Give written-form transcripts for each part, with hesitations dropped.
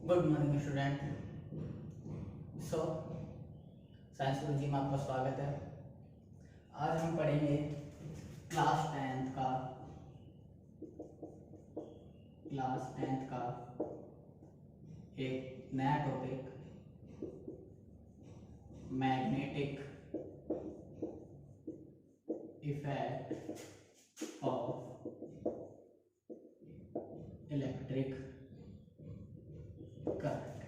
Good morning student. So science Guruji में आपका स्वागत है। आज हम पढ़ेंगे क्लास टेंथ का एक नया topic, magnetic effect of electric current.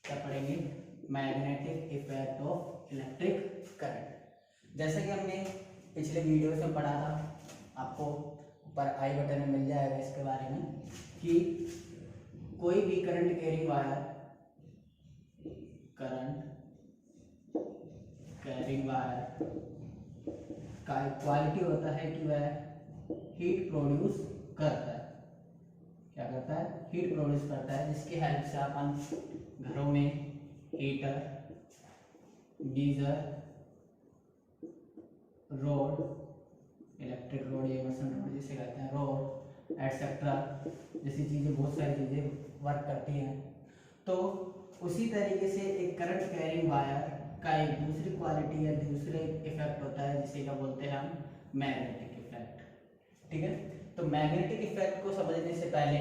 क्या पढ़ेंगे? Magnetic effect of electric current. जैसे कि हमने पिछले वीडियो में पढ़ा था, आपको ऊपर आई बटन में मिल जाएगा इसके बारे में, कि कोई भी करंट कैरिंग वायर का क्वालिटी होता है कि वह हीट प्रोड्यूस करता है। क्या करता है? हीट प्रोड्यूस करता है, जिसकी हेल्प से अपन घरों में heater, geyser, road, electric road, ये मशीन रोड जिसे कहते हैं, रोड एटसेट्रा जैसी चीज़ें, बहुत सारी चीज़ें वर्क करती हैं। तो उसी तरीके से एक करंट कैरिंग वायर का एक दूसरी क्वालिटी या दूसरे इफेक्ट होता है, जिसे क्या बोलते हैं हम? Magnetic effect. ठीक है, तो मैग्नेटिक इफेक्ट को समझने से पहले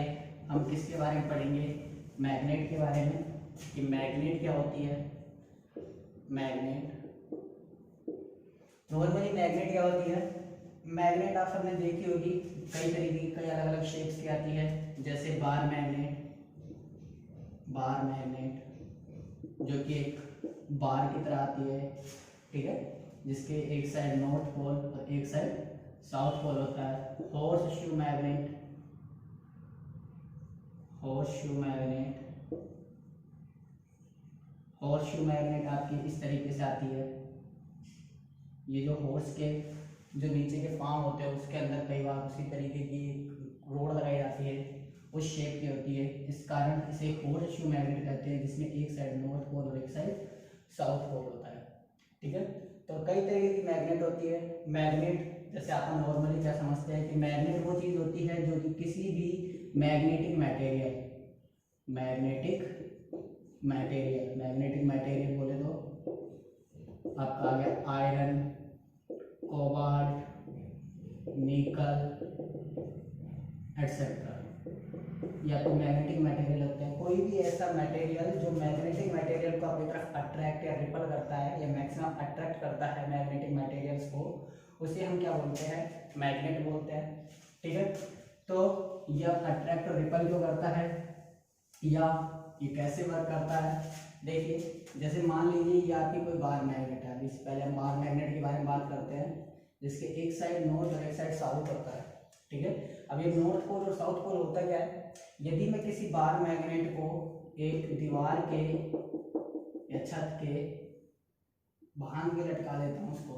हम किसके बारे में पढ़ेंगे? मैग्नेट के बारे में, कि मैग्नेट क्या होती है। मैग्नेट, नॉर्मली मैग्नेट क्या होती है? मैग्नेट आप सबने देखी होगी, कई तरीके की, कई अलग अलग शेप्स की आती है। जैसे बार मैग्नेट जो कि एक बार की तरह आती है, ठीक है, जिसके एक साइड नॉर्थ पोल और एक साइड साउथ पोल होता है। हॉर्स शू मैग्नेट आपकी इस तरीके से आती है। ये जो हॉर्स के जो नीचे के पाँव होते हैं, उसके अंदर कई बार उसी तरीके की रोड लगाई जाती है, उस शेप की होती है। इस कारण इसे हॉर्स शू मैग्नेट कहते हैं, जिसमें एक साइड नॉर्थ पोल और एक साइड साउथ पोल होता है। ठीक है, तो कई तरीके की मैग्नेट होती है। मैग्नेट जैसे आप नॉर्मली क्या समझते हैं कि मैग्नेट वो चीज़ होती है जो कि किसी भी मैग्नेटिक मटेरियल बोले तो आपका आ गया आयरन, कोबाल्ट, निकल एटसेट्रा, या तो मैग्नेटिक मटेरियल होते हैं। कोई भी ऐसा मटेरियल जो मैग्नेटिक मटेरियल को अपनी तरफ अट्रैक्ट या रिपल करता है, या मैक्सिमम अट्रैक्ट करता है मैग्नेटिक मटेरियल्स को, उसे हम क्या बोलते हैं? मैग्नेट बोलते हैं। ठीक है, तो यह अट्रैक्ट और रिपल क्यों करता है, या ये कैसे वर्क करता है? देखिए, जैसे मान लीजिए ये आपकी कोई बार मैग्नेट है। इससे पहले हम बार मैग्नेट के बारे में बात करते हैं, जिसके एक साइड नॉर्थ और एक साइड साउथ होता है। ठीक है, अब ये नॉर्थ पोल और साउथ पोल होता क्या है? यदि मैं किसी बार मैग्नेट को एक दीवार के या छत के बांध के लटका देता हूँ उसको,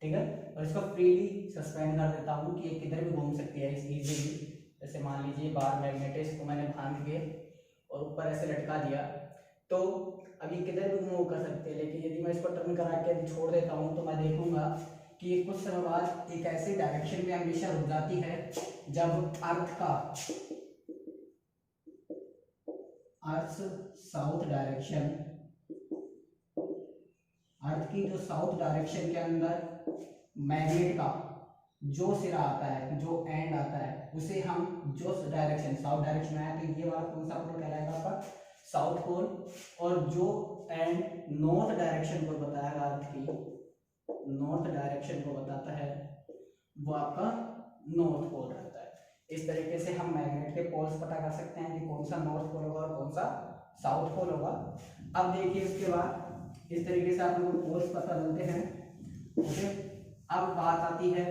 ठीक है, और इसको फ्रीली सस्पेंड कर देता हूँ कि ये किधर भी घूम सकती है इजीली। जैसे मान लीजिए बार मैग्नेट है, इसको मैंने बांध के और ऊपर ऐसे लटका दिया, तो अब ये किधर भी मूव कर सकते हैं। लेकिन यदि मैं इसको टर्न करा के यदि छोड़ देता हूँ, तो मैं देखूंगा कि ये कुछ समय बाद एक ऐसे डायरेक्शन में हमेशा रुक जाती है जब अर्थ की जो साउथ डायरेक्शन के अंदर मैग्नेट का जो सिरा आता है, जो एंड आता है, उसे हम जो डायरेक्शन साउथ डायरेक्शन में आया, तो ये वाला कौन सा पोल कहलाएगा आपका? South pole. और जो एंड नॉर्थ डायरेक्शन को बताएगा, अर्थ की नॉर्थ डायरेक्शन को बताता है, वो आपका नॉर्थ पोल रहता है। इस तरीके से हम मैग्नेट के पोल्स पता कर सकते हैं कि कौन सा नॉर्थ पोल होगा और कौन सा साउथ पोल होगा। अब देखिए, उसके बाद इस तरीके से आप लोगों को पोल्स पता चलते हैं। ओके, अब बात आती है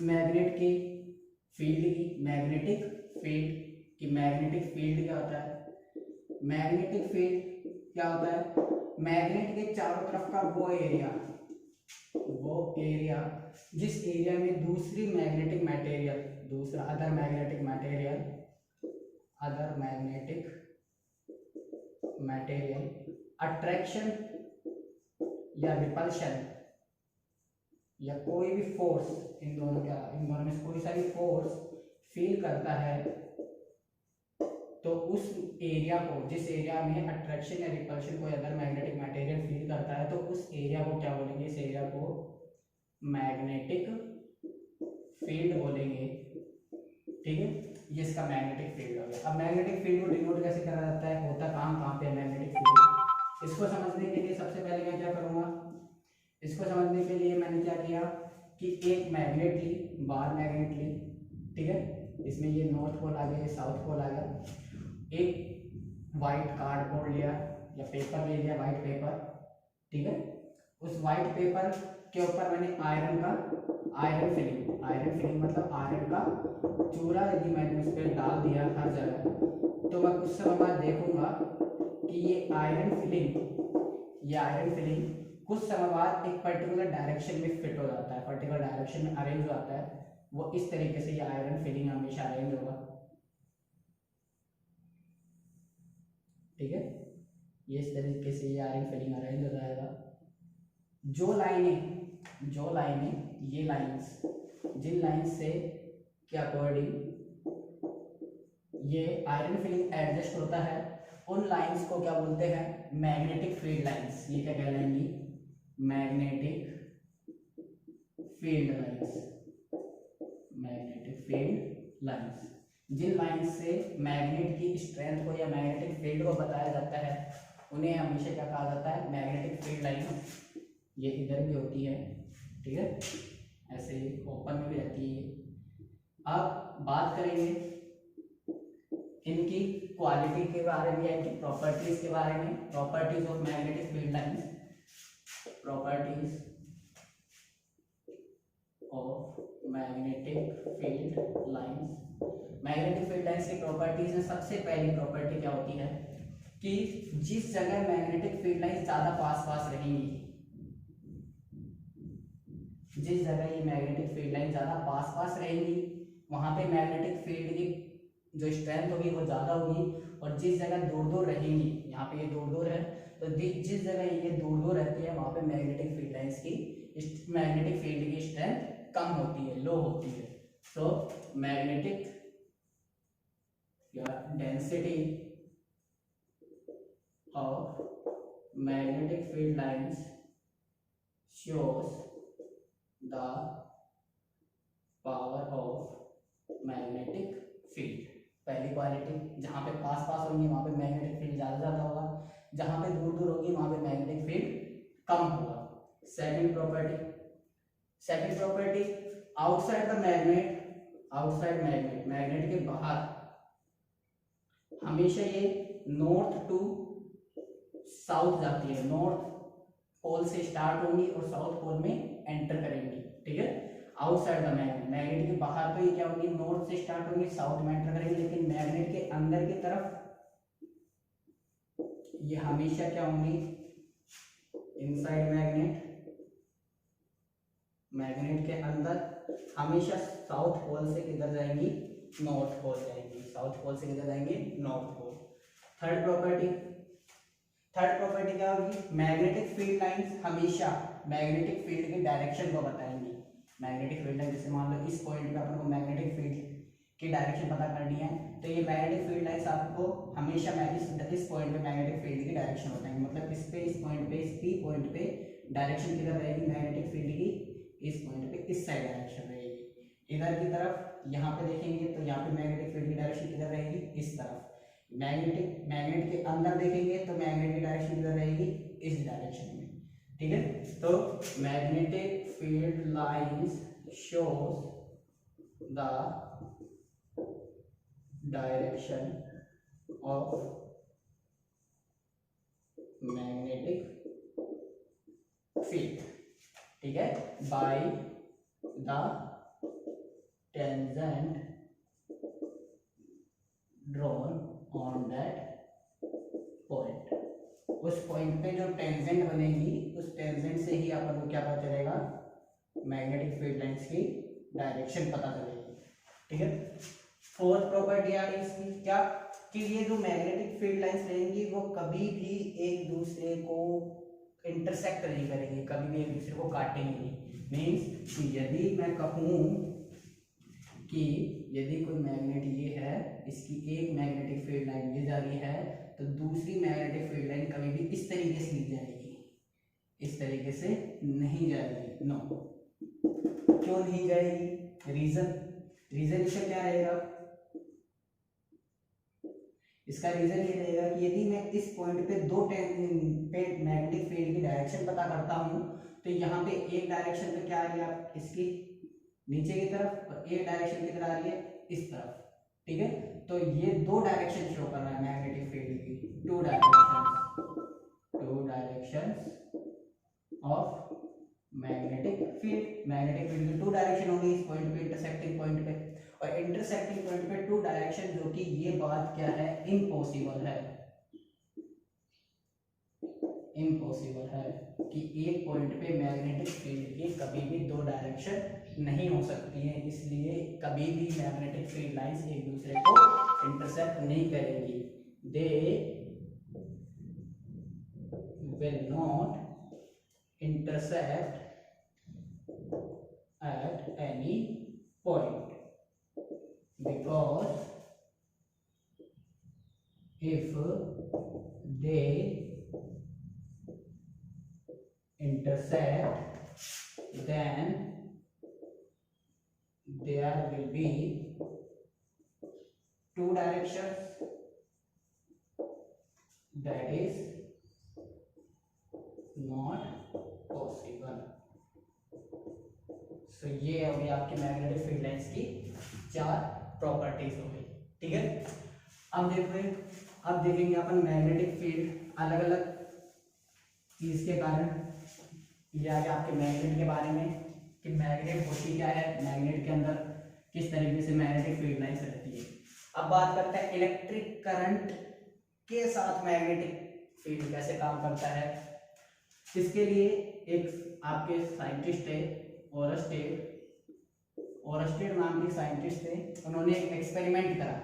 मैग्नेट की फील्ड की। मैग्नेटिक फील्ड क्या होता है? मैग्नेटिक फील्ड क्या होता है? मैग्नेट के चारों तरफ का वो एरिया जिस एरिया में दूसरा अदर मैग्नेटिक अट्रैक्शन या रिपल्शन या कोई भी फोर्स, इन दोनों में कोई सा भी फोर्स फील करता है, तो उस एरिया को, जिस एरिया में अट्रैक्शन या रिपल्शन कोई अदर मैग्नेटिक मटेरियल फील करता है, तो उस एरिया को क्या बोलेंगे, इस एरिया को मैग्नेटिक फील्ड बोलेंगे। ठीक है, ये इसका मैग्नेटिक फील्ड हो गया। अब मैग्नेटिक फील्ड को डिनोट कैसे करा जाता है, होता कहाँ पे मैग्नेटिक फील्ड, इसको समझने के लिए सबसे पहले मैं क्या करूँगा, इसको समझने के लिए मैंने क्या किया कि एक मैग्नेट ली, बार मैग्नेट ली, ठीक है, इसमें ये नॉर्थ पोल आ गया, ये साउथ पोल आ गया, एक वाइट कार्डबोर्ड लिया या पेपर ले लिया, वाइट पेपर, ठीक है, उस वाइट पेपर के ऊपर मैंने आयरन फिलिंग मतलब आयरन का चूरा यदि मैंने उस पर डाल दिया हर जगह, तो मैं कुछ समय बाद देखूंगा कि ये आयरन फिलिंग कुछ समय बाद एक पर्टिकुलर डायरेक्शन में फिट हो जाता है, पर्टिकुलर डायरेक्शन में अरेंज हो जाता है। वो इस तरीके से ये आयरन फिलिंग हमेशा अरेंज होगा, ठीक है, ये इस तरीके से ये आयरन फिलिंग अरेंज हो जाएगा। जो लाइनें ये लाइंस, जिन लाइंस से के अकॉर्डिंग ये आयरन फिलिंग एडजस्ट होता है, उन लाइंस को क्या बोलते हैं, मैग्नेटिक फील्ड लाइंस। ये क्या कहलाएंगी, मैग्नेटिक फील्ड लाइंस। जिन लाइंस से मैग्नेट की स्ट्रेंथ को या मैग्नेटिक फील्ड को बताया जाता है, उन्हें हमेशा क्या कहा जाता है, मैग्नेटिक फील्ड लाइंस। ये इधर भी होती है, ठीक है, ऐसे ओपन में भी रहती है। अब बात करेंगे इनकी क्वालिटी के बारे में, इनकी प्रॉपर्टीज के बारे में, properties of magnetic field lines, properties of magnetic field lines. Magnetic field lines की प्रॉपर्टीज में सबसे पहली प्रॉपर्टी क्या होती है कि जिस जगह मैग्नेटिक फील्ड लाइंस ज्यादा पास रहेंगी, जिस जगह ये मैग्नेटिक फील्ड लाइन ज्यादा पास रहेंगी, वहां पे मैग्नेटिक फील्ड की जो स्ट्रेंथ होगी वो ज्यादा होगी। और जिस जगह दूर रहेंगी, यहाँ पे ये दूर है, तो जिस जगह ये दूर रहती है, वहां पे मैग्नेटिक फील्ड लाइंस की मैग्नेटिक फील्ड की स्ट्रेंथ कम होती है, लो होती है। सो मैग्नेटिक या density of magnetic field lines shows the power of magnetic field। पहली क्वालिटी, जहाँ पे पास होंगी वहाँ पे मैग्नेटिक फील्ड ज़्यादा होगा, जहाँ पे दूर होगी वहाँ पे मैग्नेटिक फील्ड कम होगा। Second property outside the magnet, magnet के बाहर हमेशा ये नॉर्थ टू साउथ जाती है, नॉर्थ पोल से स्टार्ट होंगी और साउथ पोल में एंटर करेंगी, ठीक है। आउटसाइड द मैग्नेट के बाहर तो ये क्या होंगी, नॉर्थ से स्टार्ट होंगी, साउथ में एंटर करेंगे, लेकिन मैग्नेट के अंदर की तरफ ये हमेशा क्या होंगी, इनसाइड मैग्नेट के अंदर हमेशा साउथ पोल से किधर जाएंगी, नॉर्थ पोल जाएंगी, साउथ पोल से किधर जाएंगी, नॉर्थ पोल। थर्ड प्रॉपर्टी क्या होगी, मैग्नेटिक फील्ड लाइंस हमेशा मैग्नेटिक फील्ड के डायरेक्शन को बताएंगी। मैग्नेटिक फील्ड लाइन, जैसे मान लो इस पॉइंट पे अपन को मैग्नेटिक फील्ड की डायरेक्शन पता करनी है, तो ये मैग्नेटिक फील्ड लाइंस आपको हमेशा इस पॉइंट पे मैग्नेटिक फील्ड की डायरेक्शन बताएंगे। मतलब इस पॉइंट पे, इस पी पॉइंट पे डायरेक्शन किधर रहेगी मैग्नेटिक फील्ड की, इस पॉइंट पे इस साइड डायरेक्शन रहेगी। इधर की तरफ यहाँ पे देखेंगे तो यहाँ पे मैग्नेटिक फील्ड की डायरेक्शन किधर रहेगी, इस तरफ। मैग्नेट के अंदर देखेंगे तो मैग्नेट की डायरेक्शन किधर रहेगी, इस डायरेक्शन में, ठीक है। तो magnetic field lines shows the direction of magnetic field, ठीक है, by the tangent drawn on that point. उस पॉइंट पे जो टेंजेंट बनेगी, उस टेंजेंट से ही अपन को क्या पता चलेगा, मैग्नेटिक फील्ड लाइंस की डायरेक्शन पता चलेगी, ठीक है। फोर्थ प्रॉपर्टी आ रही इसकी क्या, कि ये जो मैग्नेटिक फील्ड लाइंस रहेंगी वो कभी भी एक दूसरे को इंटरसेक्ट नहीं करेंगे, कभी भी एक दूसरे को काटेंगे नहीं। मीन्स यदि मैं कहूँ कि यदि कोई मैग्नेट ये है, इसकी एक मैग्नेटिक फील्ड लाइन ये जा रही है, तो दूसरी मैग्नेटिक फील्ड लाइन कभी भी इस तरीके से नहीं जाएगी, इस तरीके से नहीं जाएगी। नो, क्यों नहीं जाएगी? रीजन इसका क्या रहेगा? इसका रीजन ये रहेगा कि यदि मैं इस पॉइंट पे दो पे मैग्नेटिक फील्ड की डायरेक्शन पता करता हूं, तो यहाँ पे एक डायरेक्शन पे क्या आ रही है इसकी नीचे की तरफ, और एक डायरेक्शन किधर आ रही है इस तरफ, ठीक है। तो ये दो डायरेक्शन शो कर रहा है मैग्नेटिक फील्ड की, two directions of magnetic field की टू डायरेक्शन होंगी इस पॉइंट पे, इंटरसेक्टिंग पॉइंट पे, और इंटरसेक्टिंग पॉइंट पे टू डायरेक्शन, जो कि ये बात क्या है, इम्पॉसिबल है कि एक पॉइंट पे मैग्नेटिक फील्ड की कभी भी दो डायरेक्शन नहीं हो सकती है, इसलिए कभी भी मैग्नेटिक फील्ड लाइंस एक दूसरे को इंटरसेक्ट नहीं करेंगी। दे will not intersect at any point, because if they intersect, then there will be two directions, that is not possible। सो ये अभी आपके मैग्नेटिक फील्ड लाइंस की चार प्रॉपर्टीज हो गई, ठीक है। अब देखेंगे अपन मैग्नेटिक फील्ड अलग अलग चीज के कारण, ये आ गया आपके मैग्नेट के बारे में कि मैग्नेट होती क्या है, मैग्नेट के अंदर किस तरीके से मैग्नेटिक फील्ड लाइंस रहती है। अब बात करते हैं इलेक्ट्रिक करंट के साथ मैग्नेटिक फील्ड कैसे काम करता है। इसके लिए एक आपके साइंटिस्ट है ओरस्टेड नाम के साइंटिस्ट थे, उन्होंने एक एक्सपेरिमेंट करा।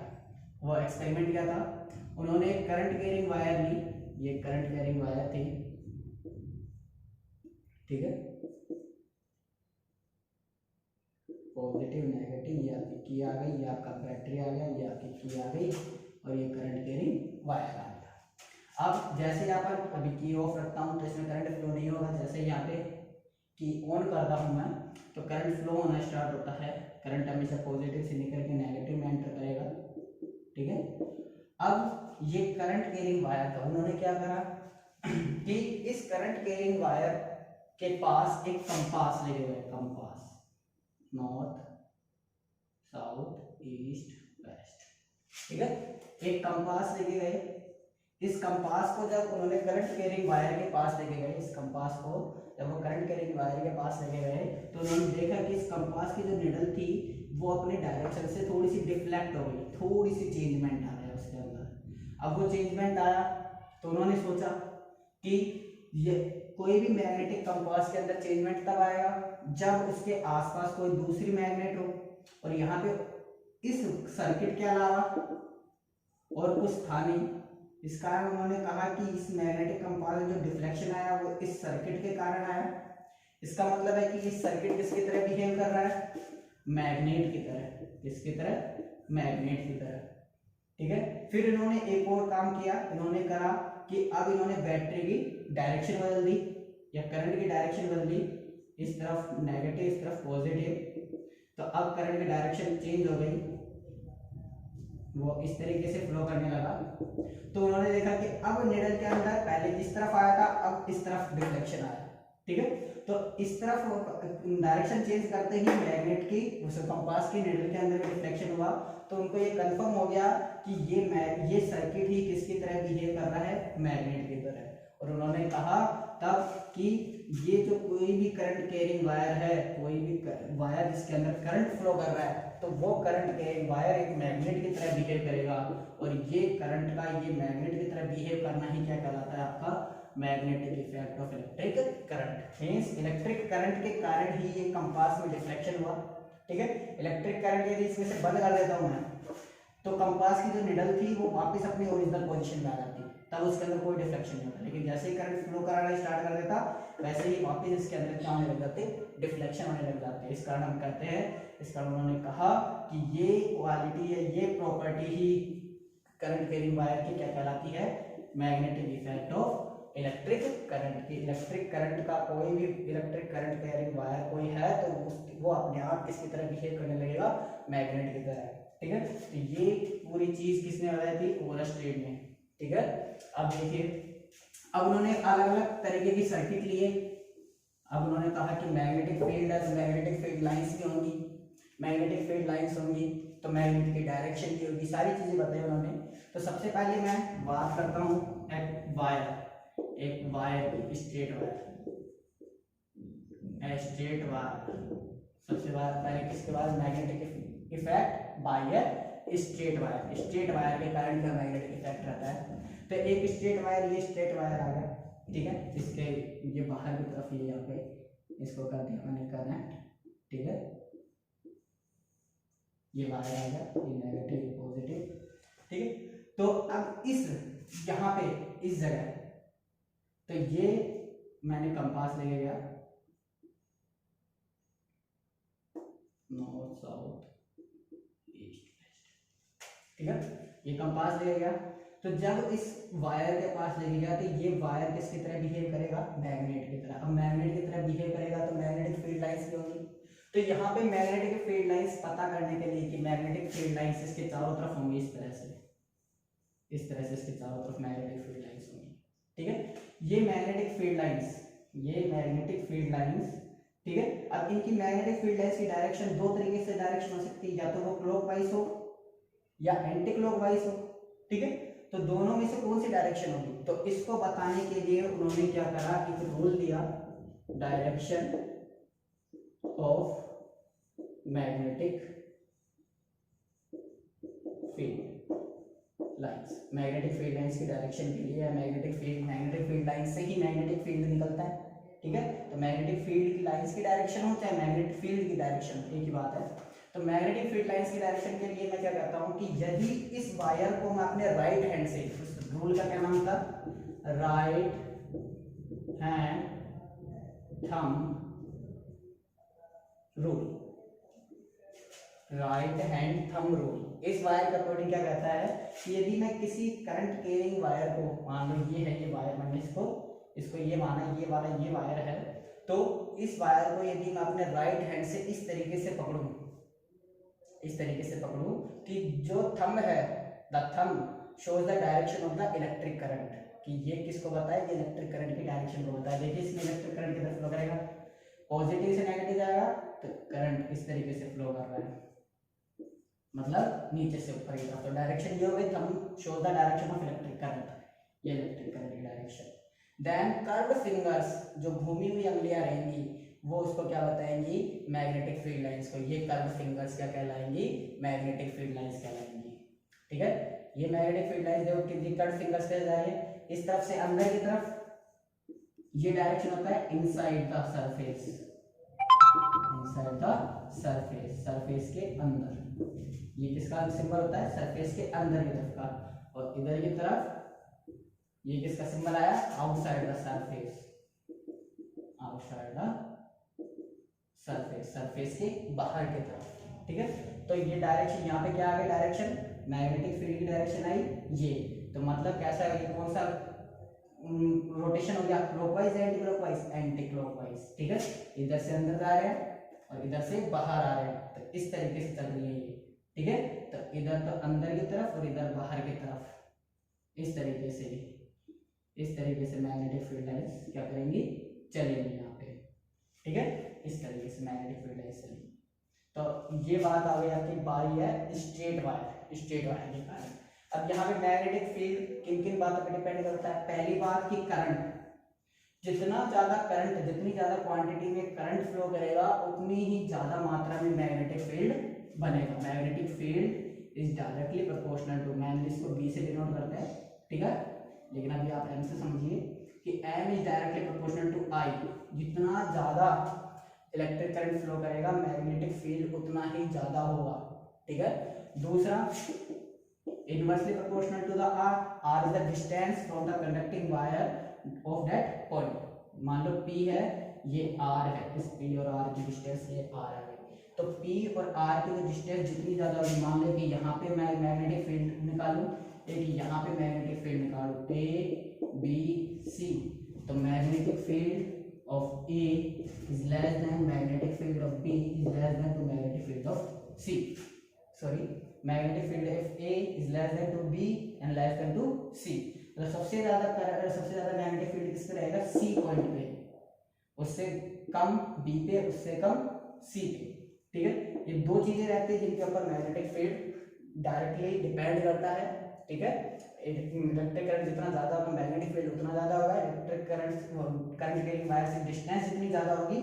वो एक्सपेरिमेंट क्या था, उन्होंने करंट कैरिंग वायर ली, ये करंट कैरिंग वायर थी, ठीक है, पॉजिटिव नेगेटिव, ये आपकी की आ गई, ये आपका बैटरी आ गया, ये आपकी की आ गई, और ये करंट कैरिंग वायर आ गया। अब जैसे यहाँ पर अभी की ऑफ रखता हूँ तो इसमें करंट फ्लो नहीं होगा, जैसे यहाँ पे की ऑन करता हूँ मैं तो करंट फ्लो होना स्टार्ट होता है। करंट हमेशा पॉजिटिव से निकल के नेगेटिव में एंटर करेगा, ठीक है। अब ये करंट कैरिंग वायर था, उन्होंने क्या करा कि इस करंट कैरिंग वायर के पास एक कंपास लगे हुए, compass, north south east west, ठीक है, एक कंपास लेके गए। इस कंपास को जब उन्होंने करंट कैरिंग वायर के पास लेके गए, इस कंपास को जब वो करंट कैरिंग वायर के पास लेके गए तो उन्होंने देखा कि इस कंपास की जो निडल थी वो अपने डायरेक्शन से थोड़ी सी डिफ्लेक्ट हो गई, थोड़ी सी चेंजमेंट आ गया उसके अंदर। अब वो चेंजमेंट आया तो उन्होंने सोचा कि ये कोई भी मैग्नेटिक कंपास के अंदर चेंजमेंट तब आएगा जब उसके आसपास कोई दूसरी मैग्नेट हो, और यहाँ पे इस सर्किट के अलावा और कुछ था नहीं। इस कारण उन्होंने कहा कि इस मैग्नेटिक कंपास में जो डिफ्लेक्शन आया वो इस सर्किट के कारण आया। इसका मतलब है कि इस सर्किट किसकी तरह बिहेव कर रहा है, मैग्नेट की तरह, किसकी तरह, मैग्नेट की तरह, ठीक है। फिर इन्होंने एक और काम किया, इन्होंने कहा कि अब इन्होंने बैटरी की डायरेक्शन बदल दी या करंट की डायरेक्शन बदल दी, इस तरफ नेगेटिव इस तरफ पॉजिटिव, तो अब करंट की डायरेक्शन चेंज हो गई, वो इस तरीके से फ्लो करने लगा। तो उन्होंने देखा कि अब निडल के अंदर पहले इस तरफ आया था, अब इस तरफ डिफ्लेक्शन आया, ठीक है। तो इस तरफ डायरेक्शन चेंज करते ही मैग्नेट की उस कंपास की निडल के अंदर डिफ्लेक्शन हुआ, तो उनको ये कंफर्म हो गया कि ये सर्किट ही किसकी तरह बिहेव कर रहा है, मैग्नेट की तरह। और उन्होंने कहा तब कि ये जो कोई भी करंट कैरिंग वायर है, कोई भी वायर जिसके अंदर करंट फ्लो कर रहा है, तो वो करंट कैरिंग वायर एक मैग्नेट की तरह बिहेव करेगा, और ये करंट का ये मैग्नेट की तरह बिहेव करना ही क्या कहलाता है, आपका magnetic effect of electric current. Means electric current के कारण ही ये कंपास में डिफ्लेक्शन हुआ, ठीक है। इलेक्ट्रिक करंट यदि इसमें से बंद कर देता हूं मैं तो कंपास की जो निडल थी वो वापस अपनी ओरिजिनल पोजीशन में आ जाती, तब उसके अंदर कोई डिफ्लेक्शन नहीं होता, लेकिन जैसे ही करंट फ्लो कराना स्टार्ट कर देता वैसे ही वापस इसके अंदर क्या होने लग जाते, डिफ्लेक्शन होने लग जाते हैं। इस कारण हम कहते हैं, इस कारण उन्होंने कहा कि ये क्वालिटी है, ये प्रॉपर्टी ही करंट कैरिंग वायर की क्या कहलाती है, magnetic effect of electric current की। इलेक्ट्रिक करंट का कोई भी इलेक्ट्रिक करंट कैरिंग वायर कोई है तो वो अपने आप किसकी तरह बिहेव करने लगेगा, मैग्नेट की तरह, ठीक है। तो ये पूरी चीज किसने बताई थी, ओवरस्ट्रेट ने, ठीक है। अब देखिए, अब उन्होंने अलग अलग तरीके की सर्किट लिए। अब उन्होंने कहा कि मैग्नेटिक फील्ड है तो मैग्नेटिक फील्ड लाइंस भी होंगी, मैग्नेटिक फील्ड लाइंस होंगी तो मैग्नेट की डायरेक्शन भी होगी, सारी चीजें बताई उन्होंने। तो सबसे पहले मैं बात करता हूँ एक वायर की, स्ट्रेट वायर, सबसे पहले किसके बाद, magnetic effect by straight wire के कारण क्या मैग्नेटिक इफेक्ट रहता है। तो एक स्ट्रेट वायर, ये स्ट्रेट वायर आ गया, ठीक है, इसके ये बाहर की तरफ ये यहाँ पे इसको कर दिया मैंने कनेक्ट, ठीक है, ये वायर आ गया, ये नेगेटिव ये पॉजिटिव, ठीक है। तो अब इस यहाँ पे इस जगह, तो ये मैंने कंपास लेके गया, नॉर्थ साउथ ईस्ट वेस्ट, ठीक है, ये कंपास लेके गया। तो जब इस वायर के पास लेके गया तो ये वायर किसकी तरह बिहेव करेगा, मैग्नेट की तरह। अब मैग्नेट की तरह बिहेव करेगा तो मैग्नेटिक फील्ड लाइंस भी होंगी। तो यहाँ पे मैग्नेटिक फील्ड लाइंस पता करने के लिए कि मैग्नेटिक फील्ड लाइंस इसके चारों तरफ होंगी, इस तरह से इसके चारों तरफ मैग्नेटिक फील्ड लाइंस होंगी, ठीक है। ये मैग्नेटिक फील्ड लाइंस, ठीक है। अब इनकी मैग्नेटिक फील्ड लाइंस की डायरेक्शन दो तरीके से डायरेक्शन हो सकती है, या तो वो क्लॉकवाइज हो या एंटी क्लॉकवाइज हो, ठीक है। तो दोनों में से कौन सी डायरेक्शन होगी, तो इसको बताने के लिए उन्होंने क्या करा, एक रूल दिया, direction of magnetic field lines. Magnetic field lines की डायरेक्शन के लिए मैग्नेटिक फील्ड लाइंस से ही मैग्नेटिक फील्ड निकलता है, ठीक है। तो मैग्नेटिक फील्ड की लाइंस की डायरेक्शन हो चाहे मैग्नेटिक फील्ड की डायरेक्शन, एक ही बात है। तो मैग्नेटिक फील्ड लाइंस की डायरेक्शन के लिए मैं क्या कहता हूं कि यदि इस वायर को मैं अपने राइट हैंड से, उस रूल का क्या नाम था, right hand thumb rule, right hand thumb rule. इस वायर का अकॉर्डिंग क्या कहता है कि यदि मैं किसी करंट कैरिंग वायर को, मान लो ये है, ये वायर मैंने इसको ये माना, ये वाला ये वायर है, तो इस वायर को यदि मैं अपने राइट हैंड से इस तरीके से पकड़ूं, कि जो थंब है, the thumb shows the direction of the electric current, कि ये किसको बताए, कि इलेक्ट्रिक करंट की डायरेक्शन को बताए। देखिए इसमें इलेक्ट्रिक करंट किधर फ्लो करेगा, पॉजिटिव से नेगेटिव जाएगा, तो करंट इस तरीके से फ्लो कर रहा है, मतलब नीचे से ऊपर की तरफ। तो डायरेक्शन ये हो गई, thumb shows the direction of electric current, ये इलेक्ट्रिक करंट की डायरेक्शन। देन कर्व्ड फिंगर्स, जो घूमी हुई अंगुलियां रहेंगी, वो उसको क्या बताएंगी, मैग्नेटिक फील्ड लाइंस को। ये कर्व्ड फिंगर्स क्या कहलाएंगी, मैग्नेटिक फील्ड लाइंस कहलाएंगी, ठीक है। ये मैग्नेटिक फील्ड लाइंस देखो कितनी कर्व्ड फिंगर्स कैसे जा रही है, इस तरफ से अंदर की तरफ, ये डायरेक्शन होता है इनसाइड द सरफेस, सरफेस के अंदर। ये किसका सिंबल होता है, सरफेस के अंदर की तरफ का। और इधर की तरफ ये किसका सिंबल आया, आउटसाइड द सरफेस, सरफेस के बाहर की तरफ, ठीक है। तो ये डायरेक्शन यहाँ पे क्या आ गया, डायरेक्शन मैग्नेटिक फील्ड की डायरेक्शन आई ये। तो मतलब कैसा है, कौन सा रोटेशन हो गया, क्लॉकवाइज एंटी क्लॉकवाइज, ठीक है। इधर से अंदर जा रहे हैं और इधर से बाहर आ रहे हैं, तो इस तरीके से चल रही है ये, ठीक है। तो इधर तो अंदर की तरफ और इधर बाहर की तरफ, इस तरीके से मैग्नेटिक फील्ड लाइंस क्या करेंगी, चलेंगी यहाँ पे, ठीक है। इस तरीके से मैग्नेटिक फील्ड लाइंस चलेंगी। तो ये बात आ गई आपकी, बारी है स्ट्रेट वायर के कारण। अब यहाँ पे मैग्नेटिक फील्ड किन किन बातों पर डिपेंड करता है। पहली बात कि करंट, जितना ज्यादा करंट, जितनी ज्यादा क्वांटिटी में करंट फ्लो करेगा उतनी ही ज्यादा मात्रा में मैग्नेटिक फील्ड बनेगा। Magnetic field is directly proportional to, मैं इसको बी से डिनोट करते हैं, ठीक है, लेकिन अभी आप एम से समझिए कि M is directly proportional to I. जितना ज्यादा इलेक्ट्रिक करंट फ्लो करेगा मैग्नेटिक फील्ड उतना ही ज्यादा होगा, ठीक है। दूसरा inversely proportional to the R, R is the distance from the conducting wire of that point. मान लो P है, ये R है, इस P और R की डिस्टेंस ये R है, तो P और R की जो डिस्टेंस जितनी ज्यादा होगी, मान लो कि यहाँ पे मैं मैग्नेटिक फील्ड निकालूं, एक यहाँ पे मैग्नेटिक फील्ड निकालूं A B C, तो magnetic field of A is less than magnetic field of B is less than to magnetic field of C. Sorry, magnetic field of A is less than to B and less than to C. तो सबसे ज्यादा magnetic field किस पे रहेगा? C point पे, उससे कम B पे, उससे कम C पे। ठीक है, ये दो चीजें रहती है जिनके ऊपर मैग्नेटिक फील्ड डायरेक्टली डिपेंड करता है। ठीक है, इलेक्ट्रिक करंट जितना ज्यादा होगा मैग्नेटिक फील्ड उतना ज्यादा होगा, इलेक्ट्रिक करंट कैरिंग वायर से डिस्टेंस जितनी ज्यादा होगी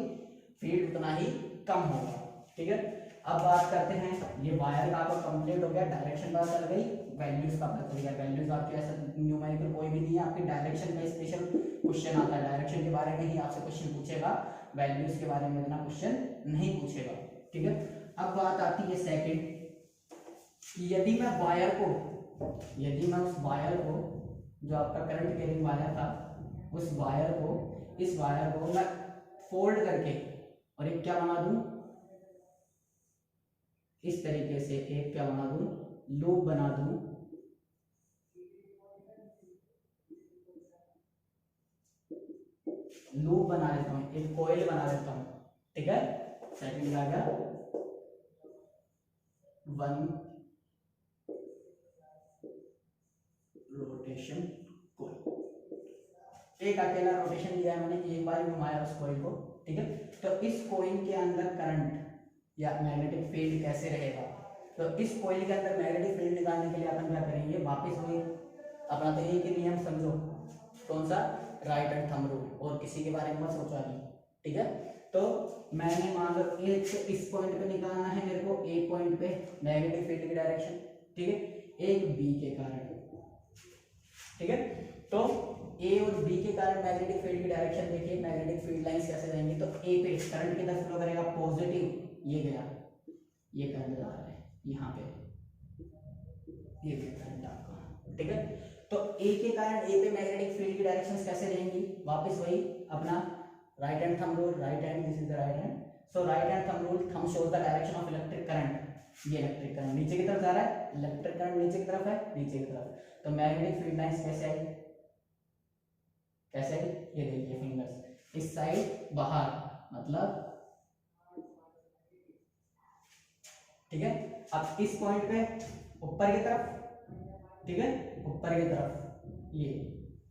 फील्ड उतना ही कम होगा। ठीक है, अब बात करते हैं, ये वायर का आपका कंप्लीट हो गया, डायरेक्शन पता चल गई, वैल्यूज का पता चल गया। वैल्यूज आपके ऐसा न्यूमेरिकल कोई भी नहीं है, आपके डायरेक्शन का स्पेशल क्वेश्चन आता है, डायरेक्शन के बारे में ही आपसे क्वेश्चन पूछेगा, वैल्यूज के बारे में इतना क्वेश्चन नहीं पूछेगा। ठीक है, अब बात आती है सेकंड, यदि मैं उस वायर को जो आपका करंट कैरिंग वायर था, उस वायर को, इस वायर को मैं फोल्ड करके और एक क्या बना दूं, इस तरीके से एक क्या बना दूं, लूप बना दूं, लूप बना लेता हूं, एक कॉइल बना लेता हूं। ठीक है, सेकंड आ गया 1 रोटेशन कॉइल, एक अकेला रोटेशन लिया है मैंने, एक बार घुमाया उस कॉइल को। ठीक है, तो इस कॉइल के अंदर करंट या मैग्नेटिक फील्ड कैसे रहेगा? तो इस कॉइल के अंदर मैग्नेटिक फील्ड निकालने के लिए अपन क्या करेंगे, वापस वही अपना तो एक ही नियम समझो, कौन सा? राइट हैंड थंब रूल, और किसी के बारे में मत सोचा नहीं। ठीक है, तो मैंने मान लो एक से इस पॉइंट पे निकालना है मेरे को, एक पॉइंट पे मैग्नेटिक फील्ड की डायरेक्शन। ठीक है, एक बी के कारण। ठीक है, तो ए और बी के कारण मैग्नेटिक फील्ड की डायरेक्शन देखिए, मैग्नेटिक फील्ड लाइंस कैसे जाएंगी, तो ए पे करंट किधर फ्लो करेगा? पॉजिटिव, ये गया, ये करंट जा रहा है यहाँ पे, ये करंट आपका। ठीक है, तो ए के कारण ए पे मैग्नेटिक फील्ड की डायरेक्शंस कैसे रहेंगी? वापस वही अपना right hand thumb rule, right hand, this is the right hand, so right hand thumb rule, thumb shows the direction of electric current, ये इलेक्ट्रिक करंट नीचे की तरफ जा रहा है, इलेक्ट्रिक करंट नीचे की तरफ है, नीचे की तरफ, तो मैग्नेटिक फील्ड लाइंस कैसे आई, कैसे आई? ये देखिए फिंगर्स, इस साइड बाहर, मतलब ठीक है, अब इस पॉइंट पे ऊपर की तरफ, ठीक है, ऊपर की तरफ, ये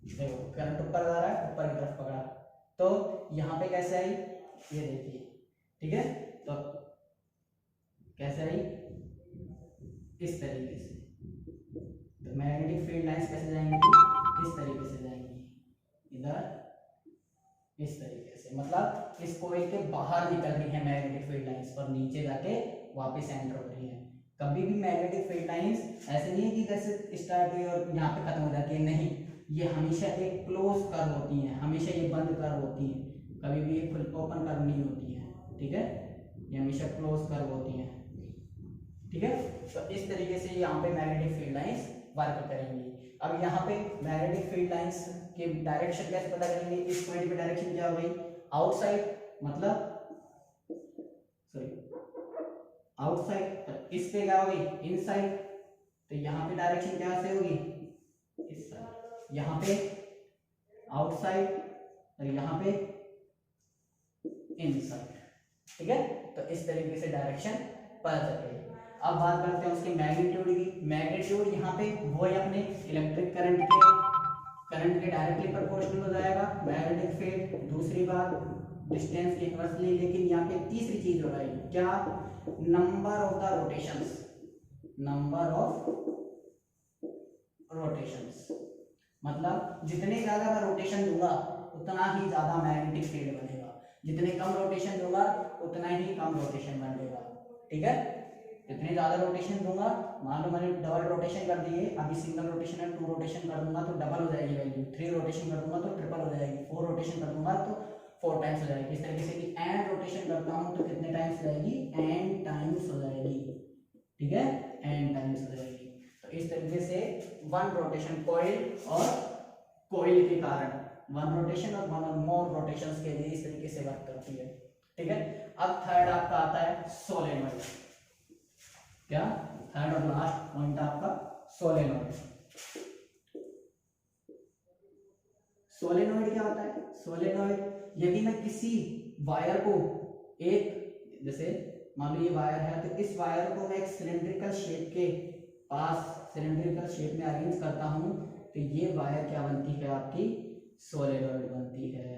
देखो करंट ऊपर जा रहा है, ऊपर की तरफ पकड़ा, तो यहाँ पे कैसे आई? ये देखिए। ठीक है, तो कैसे आई? इस तरीके से, तो मैग्नेटिक फील्ड लाइंस कैसे जाएंगी? इस तरीके से जाएंगी, इधर इस तरीके से, मतलब इस कॉइल के बाहर निकल रही है मैग्नेटिक फील्ड लाइंस और नीचे जाके वापस एंटर हो रही है। कभी भी मैग्नेटिक फील्ड लाइंस ऐसे नहीं है कि जैसे स्टार्ट हुई और यहाँ पे खत्म हो जाती है, नहीं, ये हमेशा एक क्लोज कर्व होती है, हमेशा ये बंद कर्व होती है, कभी भी ये ओपन कर्व नहीं होती है। ठीक है, ये हमेशा क्लोज कर्व होती है। ठीक है, तो इस तरीके से यहाँ पे मैग्नेटिक फील्ड लाइंस वर्क करेंगी। अब यहाँ पे मैग्नेटिक फील्ड लाइंस के डायरेक्शन कैसे पता करेंगे? इस पॉइंट पे डायरेक्शन क्या हो गई? आउटसाइड, मतलब सॉरी आउटसाइड, इस पे क्या हो गई? इनसाइड, तो यहाँ पे डायरेक्शन क्या से होगी? इस साइड, यहाँ पे आउटसाइड और यहाँ पे इनसाइड। ठीक है, तो इस तरीके से डायरेक्शन पता चल गई। अब बात करते हैं उसके मैग्नीट्यूड की। मैग्नीट्यूड यहाँ पे वो है अपने इलेक्ट्रिक करंट के डायरेक्टली प्रोपोर्शनल हो जाएगा मैग्नेटिक फील्ड। दूसरी बात डिस्टेंस इनवर्सली, लेकिन यहाँ पे तीसरी चीज हो रही है क्या? Number of the rotations, number of rotations, मतलब जितने ज्यादा मैं रोटेशन दूंगा उतना ही ज्यादा मैग्नेटिक फील्ड बनेगा, जितने कम रोटेशन दूंगा उतना ही कम रोटेशन बनेगा। ठीक है, जितने ज्यादा रोटेशन दूंगा, मान लो मैंने डबल रोटेशन कर दिए, अभी सिंगल रोटेशन है, 2 रोटेशन कर दूंगा तो डबल हो जाएगी वैल्यू, 3 रोटेशन कर दूंगा तो ट्रिपल हो जाएगी, 4 रोटेशन कर दूंगा तो 4 टाइम्स हो जाएगी। इस तरीके से कि एन रोटेशन करता हूं तो कितने टाइम्स हो जाएगी? एन टाइम्स हो जाएगी। ठीक है, एन टाइम्स हो जाएगी। तो इस तरीके से वन रोटेशन कॉइल और कॉइल के कारण वन रोटेशन और वन और मोर रोटेशंस के लिए इस तरीके से वर्क करती है। ठीक है, अब थर्ड आपका आता है सोलेनॉइड। क्या थर्ड और लास्ट पॉइंट आपका सोलेनॉइड। सोलेनॉइड क्या होता है? सोलेनॉइड, यदि मैं किसी वायर को एक, जैसे मान लो ये वायर है, तो इस वायर को मैं एक सिलेंड्रिकल शेप के पास सिलेंड्रिकल शेप में अरेंज करता हूं, तो ये वायर क्या बनती है आपकी? सोलेनॉइड बनती है।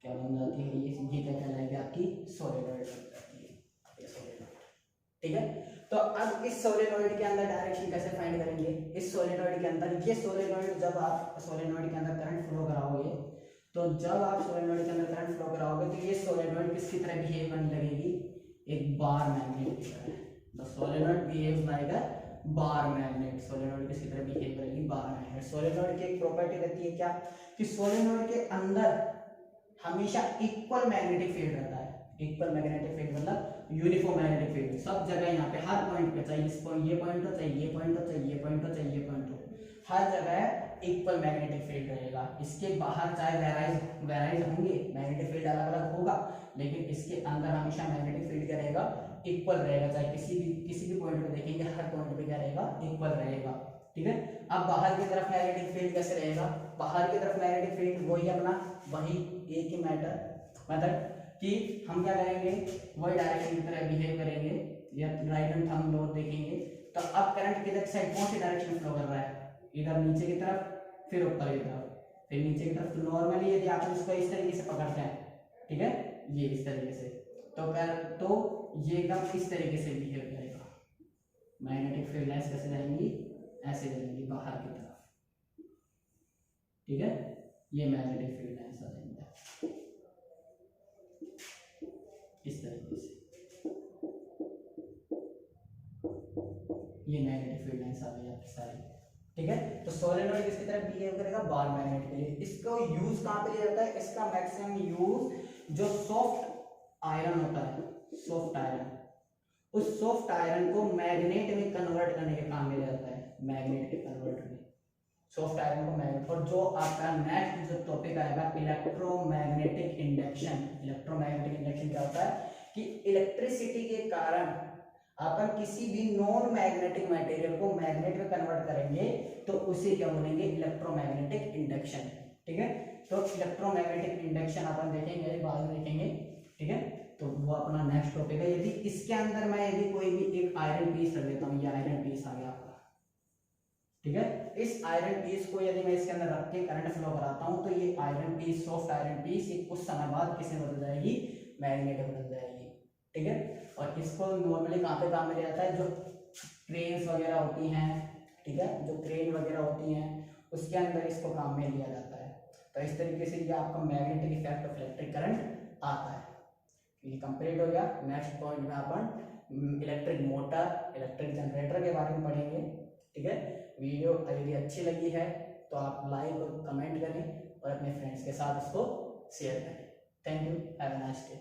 क्या बन जाती है? ये क्या कहलाएगी आपकी? सोलेनॉइड बन जाती है, ये सोलेनॉइड। ठीक है, तो अब इस सोलेनॉइड के अंदर डायरेक्शन कैसे फाइंड करेंगे? इस सोलेनॉइड के अंदर, ये सोलेनॉइड जब आप सोलेनॉइड के अंदर करंट फ्लो कराओगे, तो जब आप सोलेनॉइड के अंदर करंट फ्लो कराओगे तो ये सोलेनॉइड किसकी तरह बिहेव करने लगेगी? एक बार मैग्नेट की तरह। The solenoid behaves like a bar magnet. Solenoid किसकी तरह बिहेव करेगी? Bar magnet. सोलेनॉइड की एक प्रॉपर्टी रहती है क्या, कि सोलेनॉइड के अंदर हमेशा इक्वल मैग्नेटिक फील्ड रहता है। इक्वल मैग्नेटिक फील्ड मतलब यूनिफॉर्म मैग्नेटिक फील्ड सब जगह, यहाँ पे हर पॉइंट पे, चाहे इस पॉइंट, ये पॉइंट हो, चाहे ये पॉइंट हो, चाहे ये पॉइंट हो, चाहे ये पॉइंट हो, हर जगह इक्वल मैग्नेटिक फील्ड रहेगा। इसके बाहर चाहे वेराइज होंगे, मैग्नेटिक फील्ड अलग अलग होगा, लेकिन इसके अंदर हमेशा मैग्नेटिक फील्ड क्या रहेगा? इक्वल रहेगा। चाहे किसी भी पॉइंट पे देखेंगे, हर पॉइंट पे क्या रहेगा? इक्वल रहेगा। ठीक है, अब बाहर की तरफ मैग्नेटिक फील्ड कैसे रहेगा? बाहर की तरफ मैग्नेटिक फील्ड वही एक ही मेथड कि हम क्या करेंगे? वही डायरेक्शन की तरह बिहेव करेंगे, या राइट हैंड थंब लोड देखेंगे। तो अब करंट किधर साइड, कौन सी डायरेक्शन में फ्लो कर रहा है? इधर नीचे की तरफ, फिर ऊपर की तरफ, फिर नीचे की तरफ। नॉर्मली यदि आप इसको इस तरीके से पकड़ते हैं, ठीक है, ये इस तरीके से, तो ये एकदम इस तरीके से बिहेव करेगा। मैग्नेटिक फील्ड लाइंस कैसे जाएंगी? ऐसे जाएंगी बाहर की तरफ। ठीक है, ये मैग्नेटिक फील्ड लाइंस आ जाएंगे इस तरीके से। ये मैग्नेटिक फील्ड लाइंस आ गई आपकी सारी। ठीक है, तो सोलेनॉइड किसकी तरह बिहेव करेगा? बार मैग्नेट के लिए। इसको यूज कहां पे लिया जाता है? इसका मैक्सिमम यूज जो सॉफ्ट आयरन होता है, सॉफ्ट आयरन, उस सॉफ्ट आयरन को मैग्नेट में कन्वर्ट करने के काम में लिया जाता है। मैग्नेट के कन्वर्ट में सॉफ्ट आयरन को मैग्नेट। और जो आपका नेक्स्ट जो टॉपिक आएगा, इलेक्ट्रोमैग्नेटिक इंडक्शन। इलेक्ट्रोमैग्नेटिक इंडक्शन क्या होता है? कि इलेक्ट्रिसिटी के कारण अपन किसी भी नॉन मैग्नेटिक मटेरियल को मैग्नेट में कन्वर्ट करेंगे, तो उसे क्या बोलेंगे? Electromagnetic induction. ठीक है, तो इलेक्ट्रोमैग्नेटिक इंडक्शन अपन देखेंगे, बाद में देखेंगे। ठीक है, तो वो अपना नेक्स्ट टॉपिक है। यदि इसके अंदर मैं यदि कोई भी एक आयरन पीस रख लेता हूँ, ये आयरन पीस आ गया आपका। ठीक है, इस आयरन पीस को यदि मैं इसके अंदर रख के करंट फ्लो कराता हूँ, तो ये iron piece, soft iron piece, कुछ समय बाद किसमें बदल जाएगी? मैग्नेट में बदल जाएगी। ठीक है, और इसको नॉर्मली कहाँ पे काम में लिया जाता है? जो क्रेन्स वगैरह होती हैं, ठीक है, जो क्रेन वगैरह होती हैं, उसके अंदर इसको काम में लिया जाता है। तो इस तरीके से ये आपका magnetic effect of electric current आता है। ये कंप्लीट हो गया। नेक्स्ट पॉइंट में अपन इलेक्ट्रिक मोटर, इलेक्ट्रिक जनरेटर के बारे में पढ़ेंगे। ठीक है, वीडियो यदि अच्छी लगी है तो आप लाइक और कमेंट करें और अपने फ्रेंड्स के साथ इसको शेयर करें। Thank you, have a nice day.